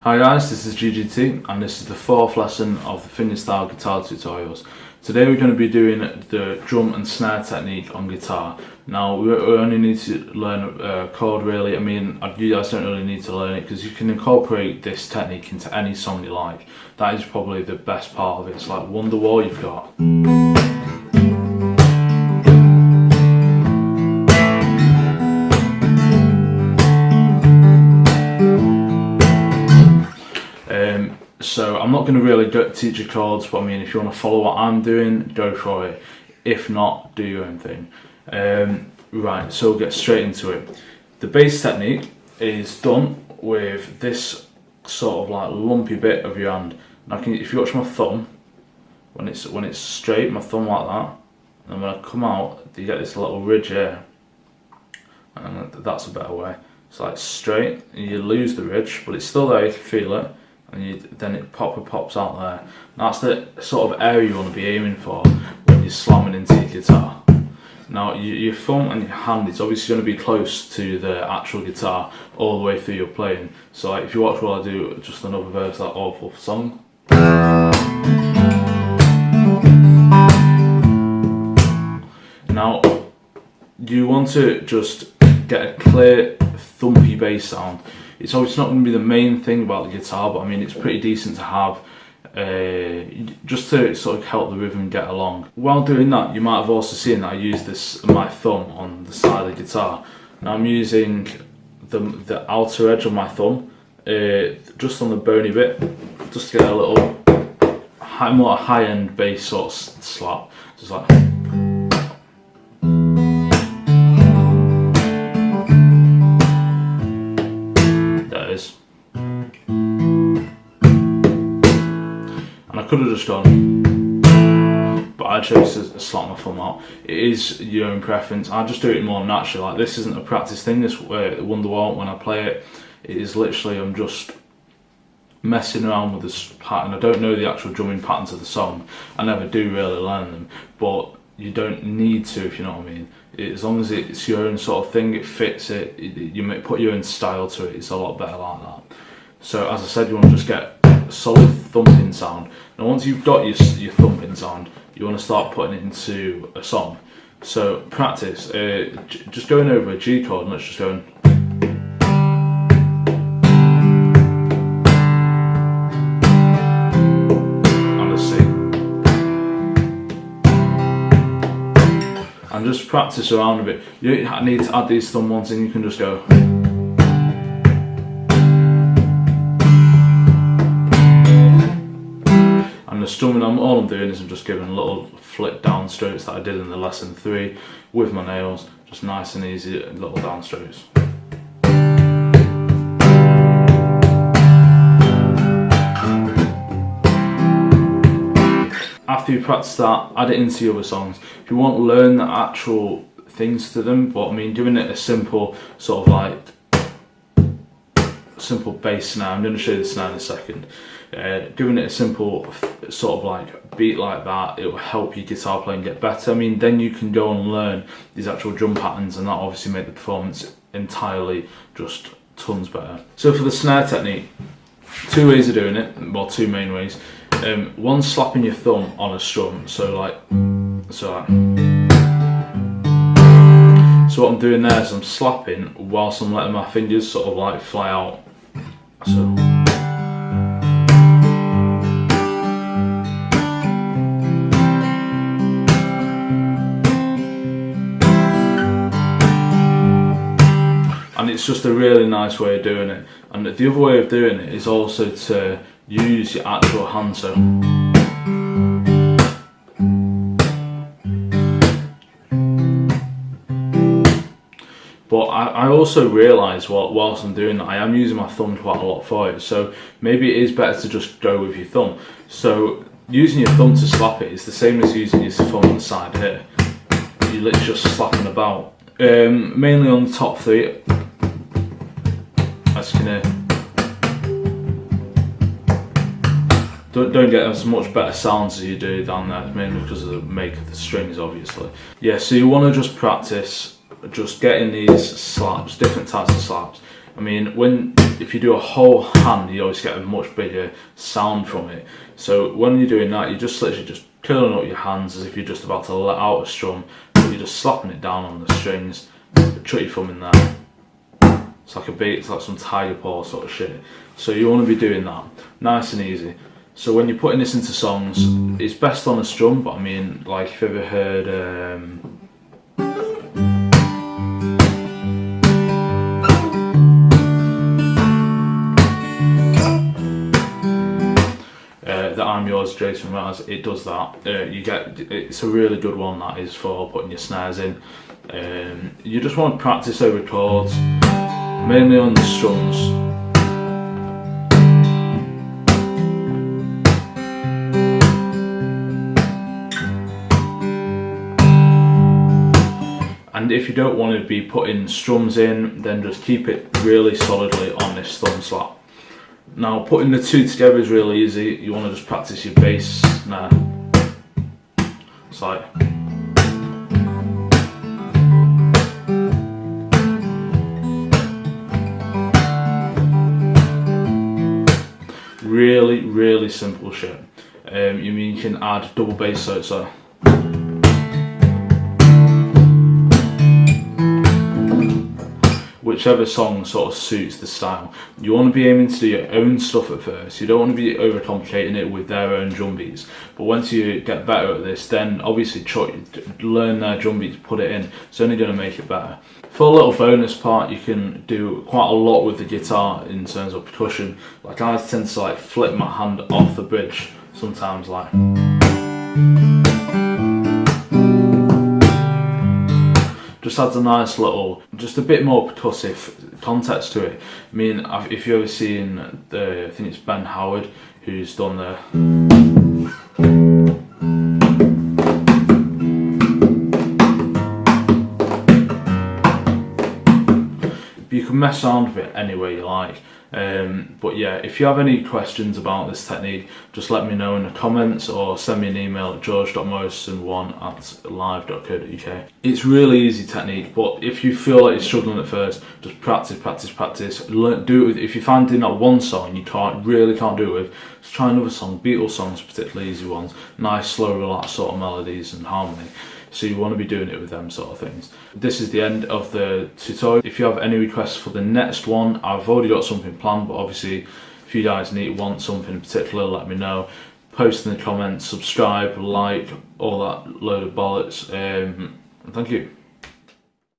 Hi guys, this is GGT and this is the fourth lesson of the Fingerstyle guitar tutorials. Today we're going to be doing the drum and snare technique on guitar. Now we only need to learn a chord really. I mean, you guys don't really need to learn it because you can incorporate this technique into any song you like. That is probably the best part of it. It's like Wonderwall you've got. So I'm not going to really teach you chords, but I mean, if you want to follow what I'm doing, go for it. If not, do your own thing. Right, so we'll get straight into it. The bass technique is done with this sort of like lumpy bit of your hand. Now, if you watch my thumb, when it's straight, my thumb like that, and when I come out, you get this little ridge here, and that's a better way. It's like straight, and you lose the ridge, but it's still there. You can feel it. And then it pops out there. That's the sort of area you want to be aiming for when you're slamming into your guitar. Now your thumb and your hand is obviously going to be close to the actual guitar all the way through your playing. So like if you watch what I do, just another verse of that awful song. Now you want to just get a clear thumpy bass sound. It's obviously not going to be the main thing about the guitar, but I mean it's pretty decent to have just to sort of help the rhythm get along. While doing that, you might have also seen that I use my thumb on the side of the guitar. Now I'm using the outer edge of my thumb, just on the bony bit, just to get a little more high-end bass sort of slap. Just like. And I could have just gone, but I chose to slap my thumb out. It is your own preference. I just do it more naturally. Like this isn't a practice thing. This Wonderwall, when I play it, it is literally I'm just messing around with this pattern. I don't know the actual drumming patterns of the song. I never do really learn them, but you don't need to, if you know what I mean. As long as it's your own sort of thing, it fits it. You may put your own style to it. It's a lot better like that. So as I said, you want to just get a solid thumping sound. Now once you've got your thumping sound, you want to start putting it into a song. So practice, just going over a G chord, and let's just go and a C. And just practice around a bit. You don't need to add these thumb ones in, you can just go. And the strumming, all I'm doing is I'm just giving little flick down strokes that I did in the lesson 3 with my nails, just nice and easy little down strokes. After you practice that, add it into your other songs. If you want to learn the actual things to them, but I mean doing it a simple sort of like simple bass snare. I'm going to show you the snare in a second. Giving it a simple sort of like beat like that, it will help your guitar playing get better. I mean, then you can go and learn these actual drum patterns, and that obviously make the performance entirely just tons better. So for the snare technique, 2 ways of doing it, well, 2 main ways. One, slapping your thumb on a strum, so like. So what I'm doing there is I'm slapping whilst I'm letting my fingers sort of like fly out. So. And it's just a really nice way of doing it. And the other way of doing it is also to use your actual hand. So. But I also realise whilst I'm doing that, I am using my thumb quite a lot for it. So maybe it is better to just go with your thumb. So using your thumb to slap it is the same as using your thumb on the side here. You're literally just slapping about. Mainly on the top 3. As you can hear. Don't get as much better sounds as you do down there, mainly because of the make of the strings obviously. Yeah, so you want to just practice just getting these slaps, different types of slaps. I mean, if you do a whole hand, you always get a much bigger sound from it. So when you're doing that, you're just literally just curling up your hands as if you're just about to let out a strum, but you're just slapping it down on the strings, chuck your thumb in there. It's like a beat, it's like some tiger paw sort of shit. So you want to be doing that, nice and easy. So when you're putting this into songs, it's best on a strum, but I mean, like if you've ever heard the I'm Yours, Jason Mraz, it does that. It's a really good one, that is, for putting your snares in. You just want to practice over chords, mainly on the strums. And if you don't want to be putting strums in, then just keep it really solidly on this thumb slap. Now, putting the two together is really easy. You want to just practice your bass snare. It's like really simple shit. You can add double bass, so whichever song sort of suits the style. You want to be aiming to do your own stuff at first. You don't want to be overcomplicating it with their own drum beats. But once you get better at this, then obviously learn their drum beats, put it in. It's only going to make it better. For a little bonus part, you can do quite a lot with the guitar in terms of percussion. Like I tend to like flip my hand off the bridge sometimes, like. Just adds a nice little, just a bit more percussive context to it. I mean, if you've ever seen I think it's Ben Howard who's done the. You can mess around with it any way you like. But yeah, if you have any questions about this technique, just let me know in the comments or send me an email at george.morrison1@live.co.uk. It's really easy technique, but if you feel like you're struggling at first, just practice. Do it. If you find doing that one song you really can't do it with, just try another song. Beatles songs, particularly easy ones, nice, slow, relaxed sort of melodies and harmony. So you want to be doing it with them sort of things. This is the end of the tutorial. If you have any requests for the next one, I've already got something planned, but obviously if you guys want something in particular, let me know. Post in the comments, subscribe, like, all that load of bollocks. Thank you.